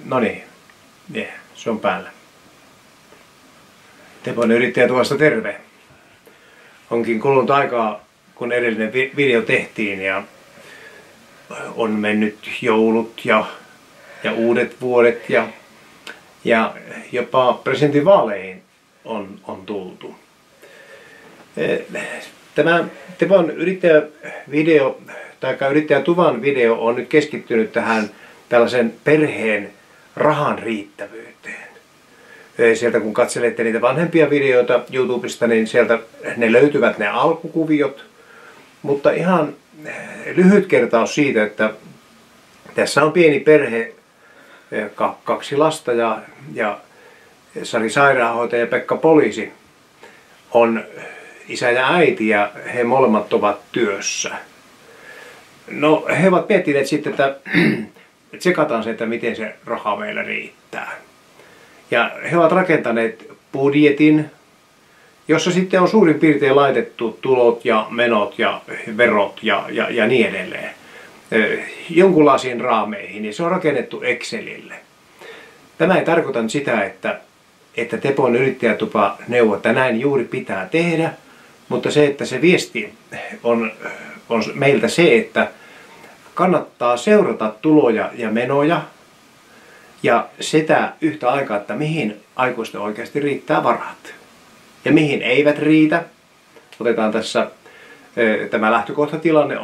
No niin, se on päällä. Tepon yrittäjätuvasta terve. Onkin kulunut aikaa, kun edellinen video tehtiin ja on mennyt joulut ja uudet vuodet ja jopa presidentinvaaleihin on tultu. Tämä Tepon yrittäjävideo tai yrittäjätuvan video on nyt keskittynyt tähän tällaisen perheen rahan riittävyyteen. Sieltä kun katselette niitä vanhempia videoita YouTubesta, niin sieltä ne löytyvät ne alkukuviot. Mutta ihan lyhyt kertaus siitä, että tässä on pieni perhe, 2 lasta ja Sari sairaanhoitaja ja Pekka poliisi on isä ja äiti ja he molemmat ovat työssä. No he ovat miettineet sitten, että tsekataan se, että miten se raha meillä riittää. Ja he ovat rakentaneet budjetin, jossa sitten on suurin piirtein laitettu tulot ja menot ja verot ja niin edelleen jonkunlaisiin raameihin, ja se on rakennettu Excelille. Tämä ei tarkoita sitä, että Tepon yrittäjätupa neuvoo, että näin juuri pitää tehdä, mutta se, että se viesti on meiltä se, että kannattaa seurata tuloja ja menoja ja sitä yhtä aikaa, että mihin aikuisten oikeasti riittää varat ja mihin eivät riitä. Otetaan tässä tämä lähtökohtatilanne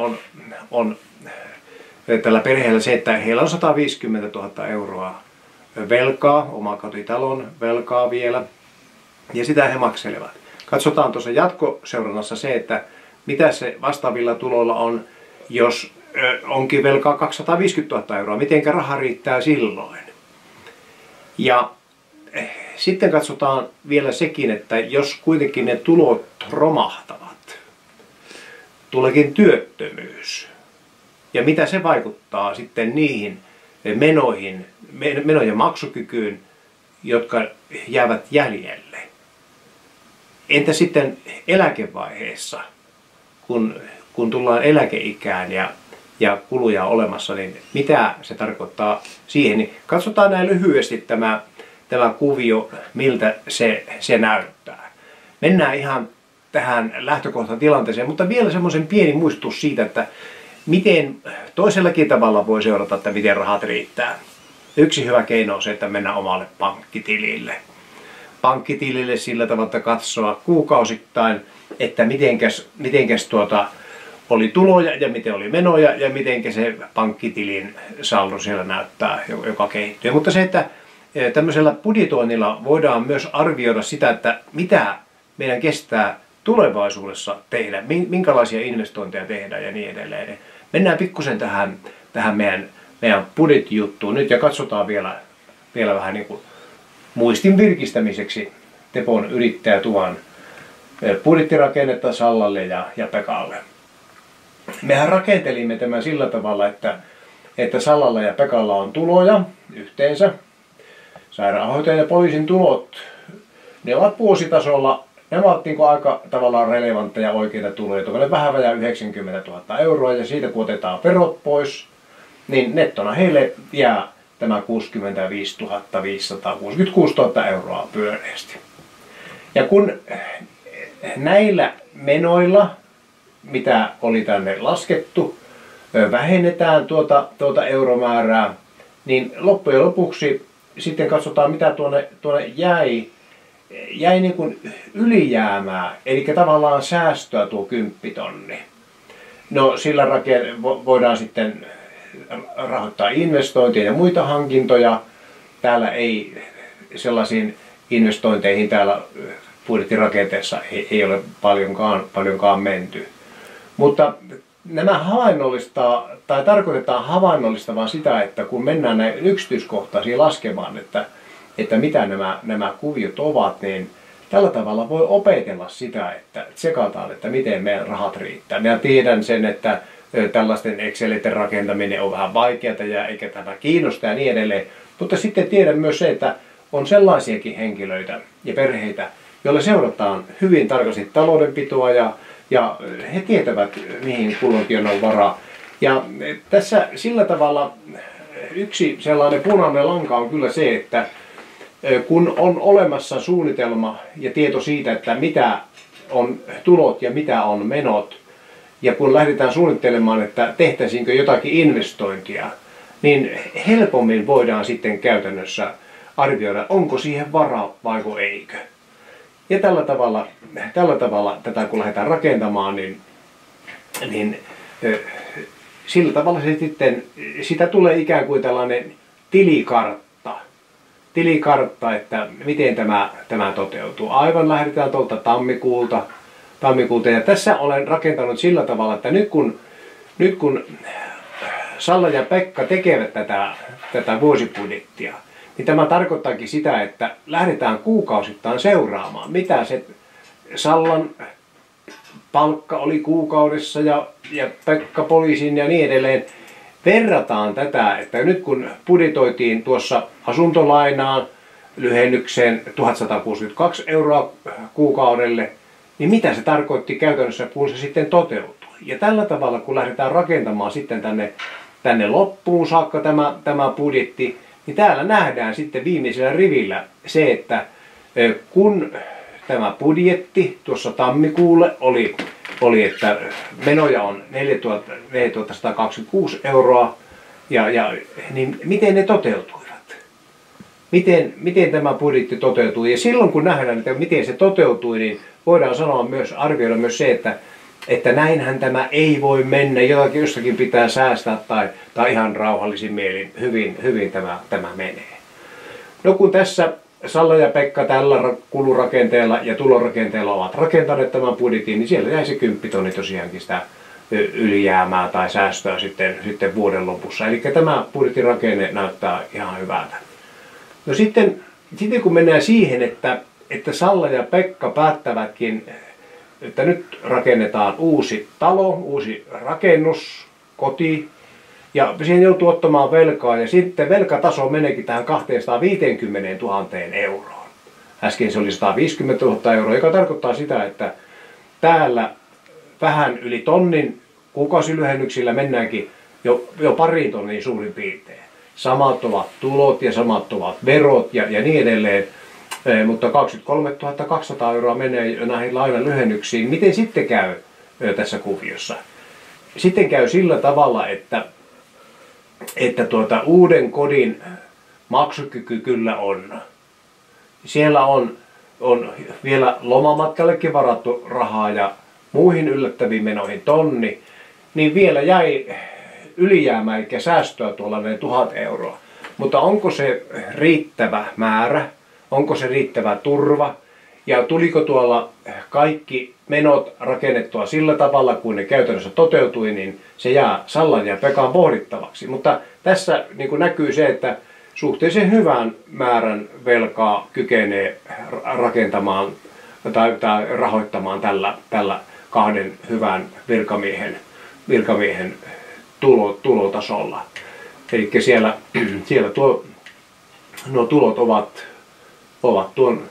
on tällä perheellä se, että heillä on 150 000 euroa velkaa, omakotitalon velkaa vielä, ja sitä he makselevat. Katsotaan tuossa jatkoseurannassa se, että mitä se vastaavilla tuloilla on, jos onkin velkaa 250 000 euroa, mitenkä raha riittää silloin. Ja sitten katsotaan vielä sekin, että jos kuitenkin ne tulot romahtavat, tuleekin työttömyys. Ja mitä se vaikuttaa sitten niihin menojen maksukykyyn, jotka jäävät jäljelle. Entä sitten eläkevaiheessa, kun tullaan eläkeikään ja kuluja on olemassa, niin mitä se tarkoittaa siihen? Niin katsotaan näin lyhyesti tämä kuvio, miltä se näyttää. Mennään ihan tähän lähtökohtatilanteeseen, mutta vielä semmoisen pieni muistutus siitä, että miten toisellakin tavalla voi seurata, että miten rahat riittää. Yksi hyvä keino on se, että mennään omalle pankkitilille. Pankkitilille sillä tavalla, että katsoa kuukausittain, että mitenkäs oli tuloja ja miten oli menoja ja miten se pankkitilin saldo siellä näyttää, joka kehittyy. Mutta se, että tämmöisellä budjetoinnilla voidaan myös arvioida sitä, että mitä meidän kestää tulevaisuudessa tehdä, minkälaisia investointeja tehdään ja niin edelleen. Mennään pikkusen tähän meidän budjettijuttuun nyt ja katsotaan vielä vähän niin kuin muistin virkistämiseksi Tepon yrittäjätuvan budjettirakennetta Sallalle ja Pekalle. Mehän rakentelimme tämän sillä tavalla, että Sallalla ja Pekalla on tuloja yhteensä. Sairaanhoitajan ja poliisin tulot, ne ovat vuositasolla, ne ovat niin kuin aika tavallaan relevantteja oikeita tuloja. Tuollainen vähän vajaa 90 000 euroa ja siitä kun otetaan verot pois, niin nettona heille jää tämä 65 566 000 euroa pyöreästi. Ja kun näillä menoilla, mitä oli tänne laskettu, vähennetään tuota euromäärää, niin loppujen lopuksi sitten katsotaan mitä tuonne jäi niin kuin ylijäämää, eli tavallaan säästöä tuo 10 000. No sillä voidaan sitten rahoittaa investointeja ja muita hankintoja. Täällä ei sellaisiin investointeihin täällä budjettirakenteessa ei ole paljonkaan menty. Mutta nämä tarkoitetaan havainnollistamaan sitä, että kun mennään näin yksityiskohtaisiin laskemaan, että mitä nämä kuviot ovat, niin tällä tavalla voi opetella sitä, että tsekataan, että miten meidän rahat riittää. Minä tiedän sen, että tällaisten Excelien rakentaminen on vähän vaikeaa ja eikä tämä kiinnosta ja niin edelleen. Mutta sitten tiedän myös se, että on sellaisiakin henkilöitä ja perheitä, joilla seurataan hyvin tarkasti taloudenpitoa ja he tietävät, mihin kulloinkin on varaa. Ja tässä sillä tavalla yksi sellainen punainen lanka on kyllä se, että kun on olemassa suunnitelma ja tieto siitä, että mitä on tulot ja mitä on menot, ja kun lähdetään suunnittelemaan, että tehtäisiinkö jotakin investointia, niin helpommin voidaan sitten käytännössä arvioida, onko siihen varaa vaiko eikö. Ja tällä tavalla tätä kun lähdetään rakentamaan, niin sillä tavalla se sitten, sitä tulee ikään kuin tällainen tilikartta, että miten tämä toteutuu. Aivan lähdetään tuolta tammikuulta. Ja tässä olen rakentanut sillä tavalla, että nyt kun Salla ja Pekka tekevät tätä vuosibudjettia, niin tämä tarkoittaakin sitä, että lähdetään kuukausittain seuraamaan, mitä se Sallan palkka oli kuukaudessa ja Pekka poliisin ja niin edelleen. Verrataan tätä, että nyt kun budjetoitiin tuossa asuntolainaan lyhennykseen 1162 euroa kuukaudelle, niin mitä se tarkoitti käytännössä, kun se sitten toteutui. Ja tällä tavalla, kun lähdetään rakentamaan sitten tänne loppuun saakka tämä budjetti, niin täällä nähdään sitten viimeisellä rivillä se, että kun tämä budjetti tuossa tammikuulle oli että menoja on 4126 euroa, niin miten ne toteutuivat? Miten tämä budjetti toteutui? Ja silloin kun nähdään, että miten se toteutui, niin voidaan arvioida myös se, että näinhän tämä ei voi mennä, jostakin pitää säästää tai ihan rauhallisin mielin hyvin tämä menee. No kun tässä Salla ja Pekka tällä kulurakenteella ja tulorakenteella ovat rakentaneet tämän budjetin, niin siellä jäi se 10 000 tosiaankin sitä ylijäämää tai säästöä sitten vuoden lopussa. Eli tämä budjettirakenne näyttää ihan hyvältä. No sitten kun mennään siihen, että Salla ja Pekka päättävätkin, että nyt rakennetaan uusi talo, uusi rakennus, koti, ja siihen joutuu ottamaan velkaa, ja sitten velkataso meneekin tähän 250 000 euroon. Äsken se oli 150 000 euroa, joka tarkoittaa sitä, että täällä vähän yli tonnin kuukausilyhennyksillä mennäänkin jo pariin tonniin suurin piirtein. Samat ovat tulot ja samat ovat verot ja niin edelleen, mutta 23 200 euroa menee näihin lainan lyhennyksiin. Miten sitten käy tässä kuviossa? Sitten käy sillä tavalla, että uuden kodin maksukyky kyllä on. Siellä on vielä lomamatkallekin varattu rahaa ja muihin yllättäviin menoihin tonni, niin vielä jäi ylijäämää eli säästöä tuolla 1000 euroa. Mutta onko se riittävä määrä? Onko se riittävä turva? Ja tuliko tuolla kaikki menot rakennettua sillä tavalla, kuin ne käytännössä toteutui, niin se jää Sallan ja Pekan pohdittavaksi. Mutta tässä niin kuin näkyy se, että suhteellisen hyvän määrän velkaa kykenee rakentamaan tai rahoittamaan tällä kahden hyvän virkamiehen tulotasolla. Eli siellä nuo tulot ovat tuon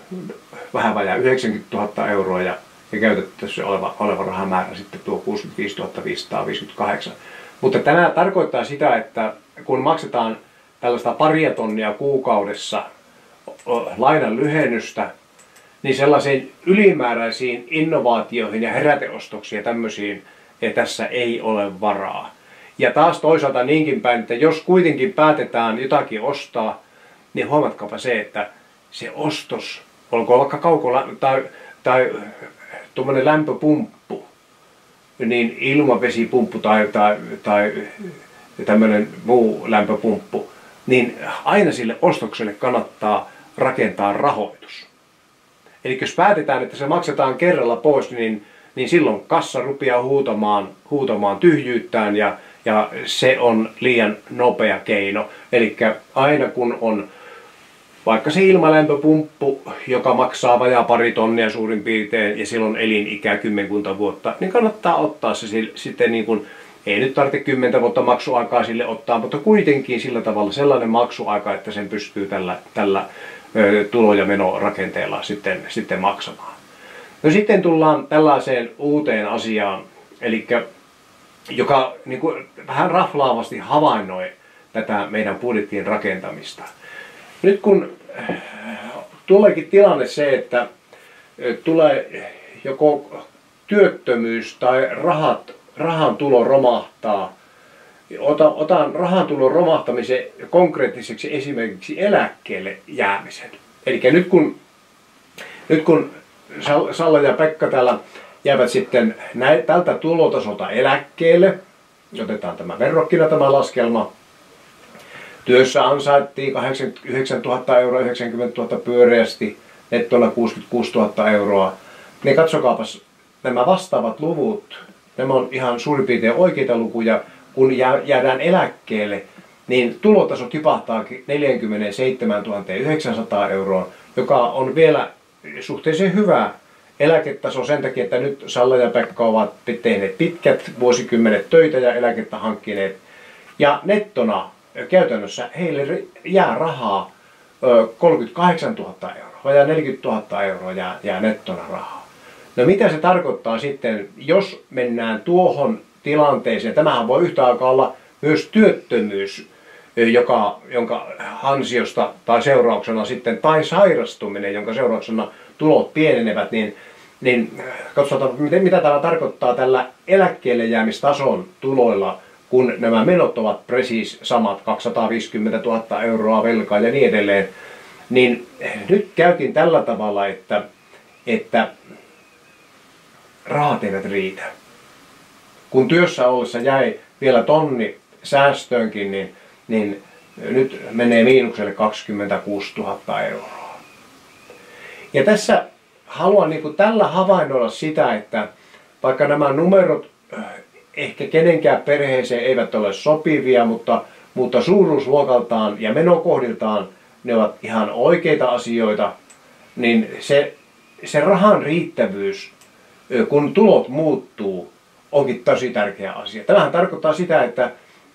vähän vajaa 90 000 euroa ja käytettävissä oleva rahamäärä sitten tuo 65 558. Mutta tämä tarkoittaa sitä, että kun maksetaan tällaista paria tonnia kuukaudessa lainan lyhennystä, niin sellaisiin ylimääräisiin innovaatioihin ja heräteostoksiin ja tämmöisiin tässä ei ole varaa. Ja taas toisaalta niinkin päin, että jos kuitenkin päätetään jotakin ostaa, niin huomatkaapa se, että se ostos, olkoon vaikka tai tuommoinen lämpöpumppu, niin ilmavesipumppu tai tämmöinen muu lämpöpumppu, niin aina sille ostokselle kannattaa rakentaa rahoitus. Eli jos päätetään, että se maksetaan kerralla pois, niin silloin kassa rupeaa huutamaan tyhjyyttään ja se on liian nopea keino. Eli aina kun on vaikka se ilmalämpöpumppu, joka maksaa vajaa pari tonnia suurin piirtein ja silloin elinikä 10 vuotta, niin kannattaa ottaa se sitten niin kuin, ei nyt tarvitse 10 vuotta maksuaikaa sille ottaa, mutta kuitenkin sillä tavalla sellainen maksuaika, että sen pystyy tällä tulo- ja menorakenteella sitten maksamaan. No sitten tullaan tällaiseen uuteen asiaan, eli joka niin kuin vähän raflaavasti havainnoi tätä meidän budjettien rakentamista. Nyt kun tuleekin tilanne se, että tulee joko työttömyys tai rahan tulo romahtaa. Otan rahan tulon romahtamisen konkreettiseksi esimerkiksi eläkkeelle jäämisen. Eli nyt kun Salla ja Pekka täällä jäävät sitten tältä tulotasolta eläkkeelle, otetaan tämä verrokkina tämä laskelma. Työssä ansaittiin 89 000 euroa, 90 000 pyöreästi, nettona 66 000 euroa. Niin katsokaapas nämä vastaavat luvut, nämä on ihan suurin piirtein oikeita lukuja. Kun jäädään eläkkeelle, niin tulotaso tipahtaa 47 900 euroa, joka on vielä suhteellisen hyvä eläketaso sen takia, että nyt Salla ja Pekka ovat tehneet pitkät vuosikymmenet töitä ja eläkettä hankkineet. Ja nettona käytännössä heille jää rahaa 38 000 euroa, vajaa 40 000 euroa jää nettona rahaa. No mitä se tarkoittaa sitten, jos mennään tuohon tilanteeseen? Tämähän voi yhtä aikaa olla myös työttömyys, jonka ansiosta tai seurauksena sitten, tai sairastuminen, jonka seurauksena tulot pienenevät, niin katsotaan, mitä tämä tarkoittaa tällä eläkkeelle jäämistason tuloilla, kun nämä menot ovat precis samat, 250 000 euroa velkaa ja niin edelleen. Niin nyt käytiin tällä tavalla, että rahat eivät riitä. Kun työssä ollessa jäi vielä tonni säästöönkin, niin nyt menee miinukselle 26 000 euroa. Ja tässä haluan tällä havainnoida sitä, että vaikka nämä numerot ehkä kenenkään perheeseen eivät ole sopivia, mutta suuruusluokaltaan ja menokohdiltaan ne ovat ihan oikeita asioita, niin se rahan riittävyys, kun tulot muuttuu, onkin tosi tärkeä asia. Tämähän tarkoittaa sitä,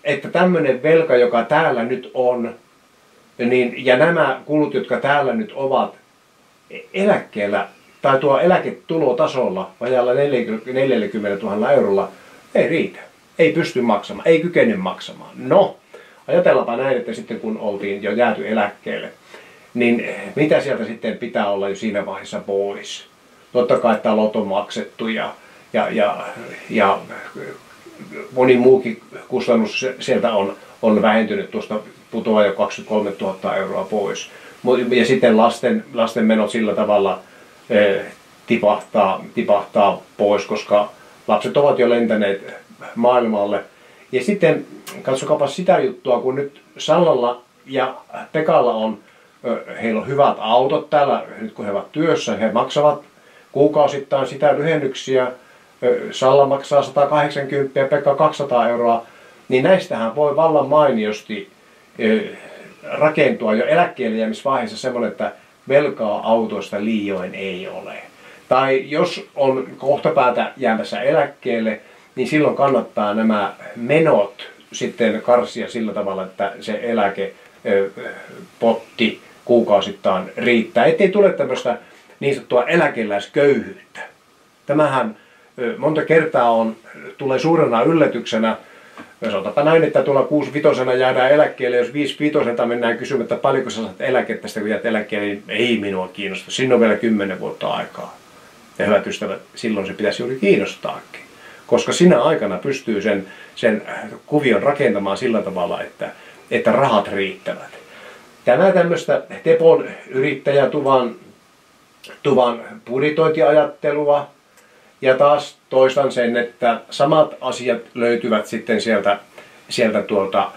että tämmöinen velka, joka täällä nyt on, niin, ja nämä kulut, jotka täällä nyt ovat eläkkeellä, tai tuo eläketulotasolla, vajalla 40 000 eurolla, ei riitä. Ei pysty maksamaan, ei kykene maksamaan. No, ajatellaanpa näin, että sitten kun oltiin jo jääty eläkkeelle, niin mitä sieltä sitten pitää olla jo siinä vaiheessa pois? Totta kai talot on maksettu ja moni muukin kustannus sieltä on vähentynyt, tuosta putoaa jo 23 000 euroa pois. Ja sitten lasten menot sillä tavalla tipahtaa pois, koska lapset ovat jo lentäneet maailmalle. Ja sitten katsokaapa sitä juttua, kun nyt Sallalla ja Pekalla heillä on hyvät autot täällä, nyt kun he ovat työssä, he maksavat kuukausittain sitä lyhennyksiä. Salla maksaa 180 ja Pekka 200 euroa, niin näistähän voi vallan mainiosti rakentua jo eläkkeelle jäämisvaiheessa semmoinen, että velkaa autoista liioin ei ole. Tai jos on kohtapäätä jäämässä eläkkeelle, niin silloin kannattaa nämä menot sitten karsia sillä tavalla, että se eläkepotti kuukausittain riittää, ettei tule tämmöistä niin sanottua eläkeläisköyhyyttä. Tämähän monta kertaa tulee suurena yllätyksenä. Sanotaanpa näin, että tuolla 6-5 jäädään eläkkeelle, jos 5-5 mennään kysymään, että paljonko sä saat eläkettä, sitä kun jäät eläkkeelle, niin ei minua kiinnosta. Siinä on vielä 10 vuotta aikaa. Ja hyvät ystävät, silloin se pitäisi juuri kiinnostaakin. Koska sinä aikana pystyy sen kuvion rakentamaan sillä tavalla, että rahat riittävät. Tämä tämmöistä Tepon yrittäjätuvan budjetointiajattelua. Ja taas toistan sen, että samat asiat löytyvät sitten sieltä tuolta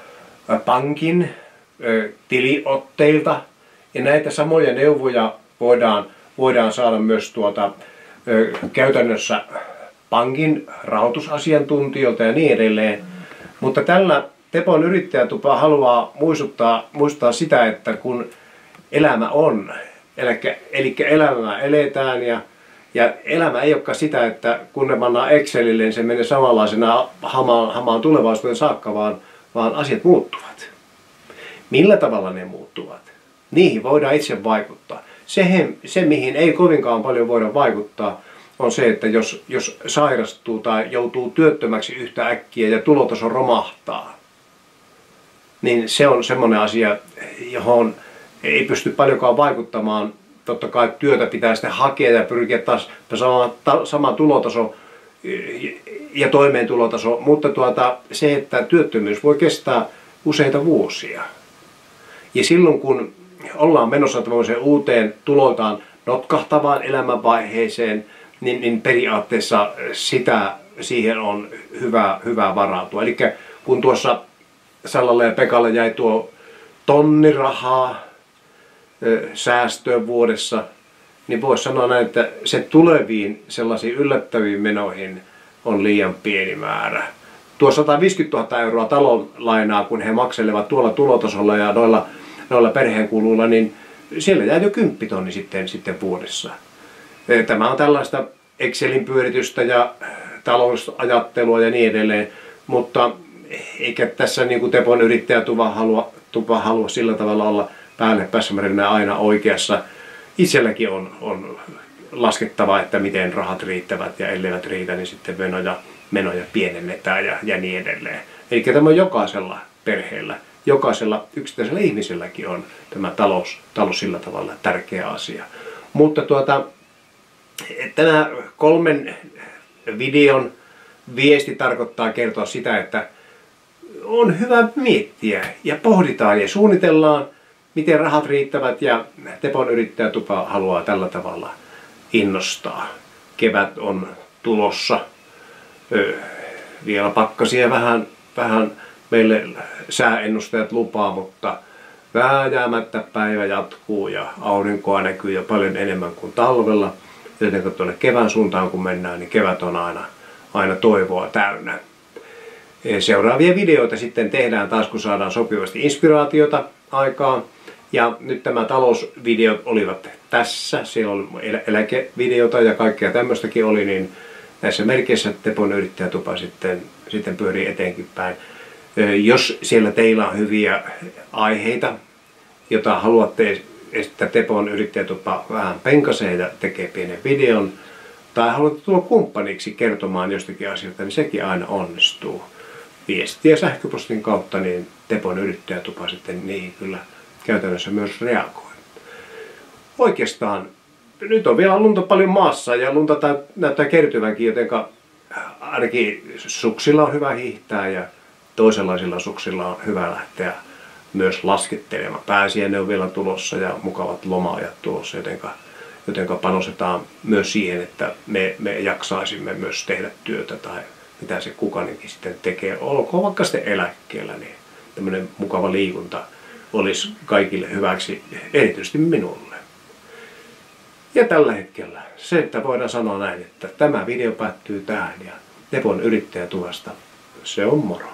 pankin tiliotteilta. Ja näitä samoja neuvoja voidaan saada myös käytännössä pankin rahoitusasiantuntijoilta ja niin edelleen. Mutta tällä Tepon yrittäjätupa haluaa muistuttaa sitä, että kun elämä on, eli elämää eletään ja elämä ei olekaan sitä, että kun ne pannaan Excelille, niin se menee samanlaisena hamaan tulevaisuuden saakka, vaan asiat muuttuvat. Millä tavalla ne muuttuvat? Niihin voidaan itse vaikuttaa. Se mihin ei kovinkaan paljon voida vaikuttaa, on se, että jos sairastuu tai joutuu työttömäksi yhtä äkkiä ja tulotaso romahtaa, niin se on semmoinen asia, johon ei pysty paljonkaan vaikuttamaan. Totta kai työtä pitää sitten hakea ja pyrkiä taas sama tulotaso ja toimeentulotaso, mutta se, että työttömyys voi kestää useita vuosia. Ja silloin kun ollaan menossa tämmöiseen uuteen tuloiltaan notkahtavaan elämänvaiheeseen, niin periaatteessa siihen on hyvä varautua. Eli kun tuossa Sallalle ja Pekalle jäi tuo tonni rahaa säästöön vuodessa, niin voisi sanoa näin, että se tuleviin sellaisiin yllättäviin menoihin on liian pieni määrä. Tuo 150 000 euroa talonlainaa, kun he makselevat tuolla tulotasolla ja noilla perheenkuluilla, niin siellä jää jo 10 000 sitten vuodessa. Tämä on tällaista Excelin pyöritystä ja talousajattelua ja niin edelleen, mutta eikä tässä niin kuin Tepon yrittäjätupa halua sillä tavalla olla päälle pässämärinä aina oikeassa. Itselläkin on laskettava, että miten rahat riittävät ja elleivät riitä, niin sitten menoja pienennetään ja niin edelleen. Eli tämä on jokaisella perheellä, jokaisella yksittäisellä ihmiselläkin on tämä talous sillä tavalla tärkeä asia. Mutta tänä 3 videon viesti tarkoittaa kertoa sitä, että on hyvä miettiä ja pohditaan ja suunnitellaan, miten rahat riittävät, ja Tepon yrittäjätupa haluaa tällä tavalla innostaa. Kevät on tulossa, vielä pakkasia vähän meille sääennustajat lupaa, mutta vääjäämättä päivä jatkuu ja aurinkoa näkyy jo paljon enemmän kuin talvella. Joten kun tuonne kevään suuntaan kun mennään, niin kevät on aina toivoa täynnä. Seuraavia videoita sitten tehdään taas, kun saadaan sopivasti inspiraatiota aikaan. Ja nyt tämä talousvideot olivat tässä. Siellä oli eläkevideota ja kaikkea tämmöistäkin oli, niin näissä merkeissä Tepon yrittäjätupa sitten pyörii eteenkin päin. Jos siellä teillä on hyviä aiheita, jota haluatte, että Tepon yrittäjätupa vähän penkasee ja tekee pienen videon, tai haluatte tulla kumppaniksi kertomaan jostakin asioista, niin sekin aina onnistuu. Viestiä sähköpostin kautta, niin Tepon yrittäjätupa sitten niihin kyllä käytännössä myös reagoi. Oikeastaan nyt on vielä lunta paljon maassa ja lunta näyttää kertyvänkin, joten ainakin suksilla on hyvä hiihtää ja toisenlaisilla suksilla on hyvä lähteä myös laskettelemaan. Pääsiäinen on vielä tulossa ja mukavat loma-ajat tulossa, joten panostetaan myös siihen, että me jaksaisimme myös tehdä työtä tai mitä se kukainenkin sitten tekee. Olkoon vaikka sitten eläkkeellä, niin tämmöinen mukava liikunta olisi kaikille hyväksi, erityisesti minulle. Ja tällä hetkellä se, että voidaan sanoa näin, että tämä video päättyy tähän ja Tepon yrittäjätuvasta se on moro.